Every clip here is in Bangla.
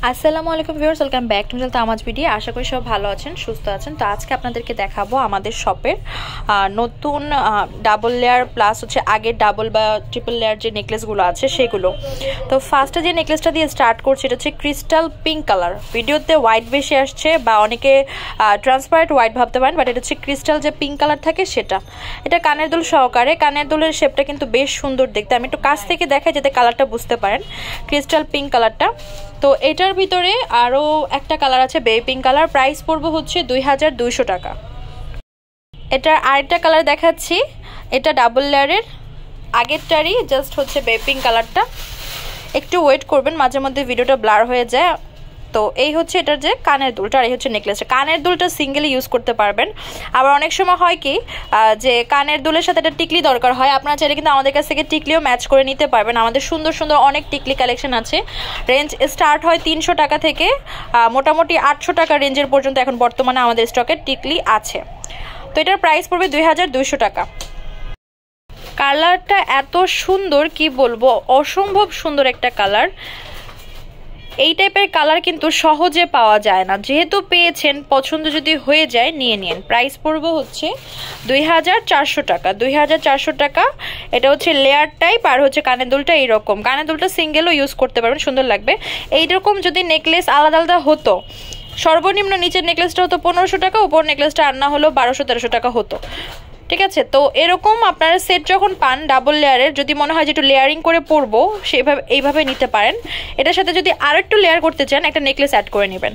আসসালামু আলাইকুম viewers, welcome back to Tamaz video. আশা করি সব ভালো আছেন, সুস্থ আছেন। তো আজকে আপনাদেরকে দেখাবো আমাদের শপের নতুন ডাবল লেয়ার প্লাস হচ্ছে আগের ডাবল বা ট্রিপল লেয়ার যে নেকলেসগুলো আছে সেগুলো। তো ফার্স্টে যে নেকলেসটা দিয়ে স্টার্ট করছি এটা হচ্ছে ক্রিস্টাল পিঙ্ক কালার। ভিডিওতে হোয়াইট বেশি আসছে বা অনেকে ট্রান্সপারেন্ট হোয়াইট ভাবতে পারেন, বাট এটা হচ্ছে ক্রিস্টাল যে পিঙ্ক কালার থাকে সেটা। এটা কানের দুল সহকারে, কানের দুলের শেপটা কিন্তু বেশ সুন্দর দেখতে। আমি একটু কাছ থেকে দেখাই যাতে কালারটা বুঝতে পারেন। ক্রিস্টাল পিঙ্ক কালারটা। তো এটার ভিতরে আরও একটা কালার আছে বেবি পিঙ্ক কালার, প্রাইস পড়বে হচ্ছে 2200 টাকা। এটার আরেকটা কালার দেখাচ্ছি, এটা ডাবল লেয়ারের, আগেরটারই জাস্ট হচ্ছে বেবি পিঙ্ক কালারটা। একটু ওয়েট করবেন, মাঝে মধ্যে ভিডিওটা ব্লার হয়ে যায়। তো এই হচ্ছে এটার যে কানের দুলটা, আর এই হচ্ছে নেকলেসটা। কানের দুলটা সিঙ্গেলি ইউজ করতে পারবেন। আবার অনেক সময় হয় কি যে কানের দুলের সাথে একটা টিকলি দরকার হয়, আপনারা চাইলে কিন্তু আমাদের কাছ থেকে টিকলিও ম্যাচ করে নিতে পারবেন। আমাদের সুন্দর সুন্দর অনেক টিকলি কালেকশন আছে। রেঞ্জ স্টার্ট হয় 300 টাকা থেকে মোটামুটি 800 টাকা রেঞ্জের পর্যন্ত এখন বর্তমানে আমাদের স্টকে টিকলি আছে। তো এটার প্রাইস পড়বে 2200 টাকা। কালারটা এত সুন্দর, কি বলবো, অসম্ভব সুন্দর একটা কালার। এই টাইপের কালার কিন্তু সহজে পাওয়া যায় না, যেহেতু পেয়েছেন পছন্দ যদি হয়ে যায় নিয়ে নিন। প্রাইস পড়বে হচ্ছে 2400 টাকা। 2400 টাকা। এটা হচ্ছে লেয়ার টাইপ, আর হচ্ছে কানের দুলটা এইরকম। কানের দুলটা সিঙ্গেলও ইউজ করতে পারবেন, সুন্দর লাগবে। এইরকম যদি নেকলেস আলাদা আলাদা হতো, সর্বনিম্ন নিচের নেকলেসটা হতো 1500 টাকা, উপর নেকলেসটা আর না হলো 1200-1300 টাকা হতো, ঠিক আছে। তো এরকম আপনারা সেট যখন পান ডাবল লেয়ারের, যদি মনে হয় যে একটু লেয়ারিং করে পরবো, সেভাবে এইভাবে নিতে পারেন। এটার সাথে যদি আর একটু লেয়ার করতে চান, একটা নেকলেস অ্যাড করে নেবেন।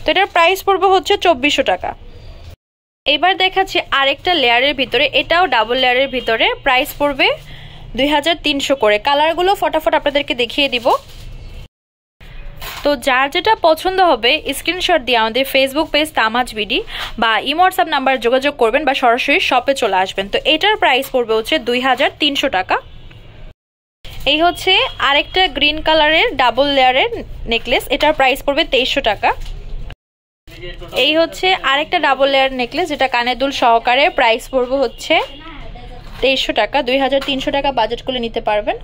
তো এটার প্রাইস পড়বে হচ্ছে 2400 টাকা। এবার দেখাচ্ছি আরেকটা লেয়ারের ভিতরে, এটাও ডাবল লেয়ারের ভিতরে, প্রাইস পড়বে 2300 করে। কালারগুলো ফটাফট আপনাদেরকে দেখিয়ে দিব। তো যার যেটা পছন্দ হবে স্ক্রিনশট দিয়ে আমাদের ফেসবুক পেজ তামাজ বিডি বা ইমো হোয়াটসঅ্যাপ নাম্বার যোগাযোগ করবেন বা সরাসরি শপে চলে আসবেন। তো এটার প্রাইস পড়বে হচ্ছে 2300 টাকা। এই হচ্ছে আরেকটা গ্রিন কালারের ডাবল লেয়ারের নেকলেস, এটার প্রাইস পড়বে 2300 টাকা। এই হচ্ছে আরেকটা ডাবল লেয়ার নেকলেস, যেটা কানের দুল সহকারে, প্রাইস পড়বে হচ্ছে 2300 টাকা। 2300 টাকা বাজেট করে নিতে পারবেন।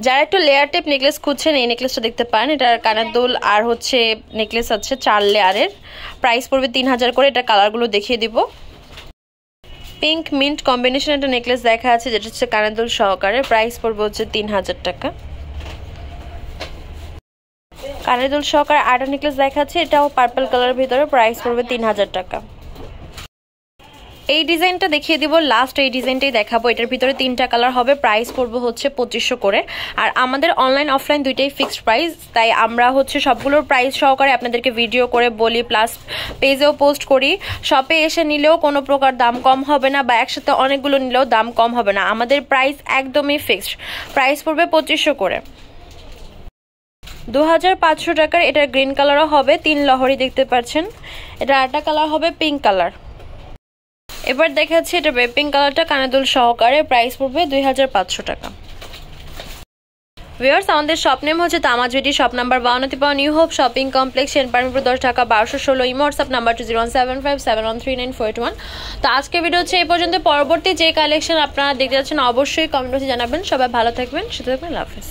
যারা একটু লেয়ার টাইপ নেকলেস খুঁজছেন এই নেকলেসটা দেখতে পারেন। এটার কানের দুল আর হচ্ছে নেকলেস আছে 4 লেয়ারের, প্রাইস পড়বে 3000 করে। এটা কালারগুলো দেখিয়ে দিব। পিঙ্ক মিন্ট কম্বিনেশন একটা নেকলেস দেখা আছে, যেটা হচ্ছে কানের দুল সহকারে, প্রাইস পড়বে হচ্ছে 3000 টাকা। কানের দুল সহকারে আরেকটা নেকলেস দেখা আছে, এটাও পার্পল কালারের ভিতরে, প্রাইস পড়বে 3000 টাকা। এই ডিজাইনটা দেখিয়ে দিব, লাস্ট এই ডিজাইনটাই দেখাবো। এটার ভিতরে 3টা কালার হবে, প্রাইস পড়বে হচ্ছে 2500 করে। আর আমাদের অনলাইন অফলাইন দুইটাই ফিক্সড প্রাইস, তাই আমরা হচ্ছে সবগুলোর প্রাইস সহকারে আপনাদেরকে ভিডিও করে বলি, প্লাস পেজেও পোস্ট করি। শপে এসে নিলেও কোনো প্রকার দাম কম হবে না, বা একসাথে অনেকগুলো নিলেও দাম কম হবে না। আমাদের প্রাইস একদমই ফিক্সড, প্রাইস পড়বে 2500 করে। 2500 টাকার এটার গ্রিন কালারও হবে, 3 লহরি দেখতে পাচ্ছেন। এটা আরেকটা কালার হবে পিঙ্ক কালার। এবার দেখাচ্ছি এটা বেবি পিঙ্ক কালারটা কানের দুল সহকারে, প্রাইস পড়বে 2500 টাকা। ভিউয়ার্স, আমাদের শপ নেম হচ্ছে Tamaz BD, shop number 52 new hope shopping complex, সেনপারমিরপুর 10 ঢাকা 1216। Imo WhatsApp number 01757713941। তো আজকে ভিডিও হচ্ছে এই পর্যন্ত। পরবর্তী যে কালেকশন আপনারা দেখতে যাচ্ছেন অবশ্যই কমেন্ট বক্সে জানাবেন। সবাই ভালো থাকবেন, সুস্থ থাকবেন, আল্লাহ হাফেজ।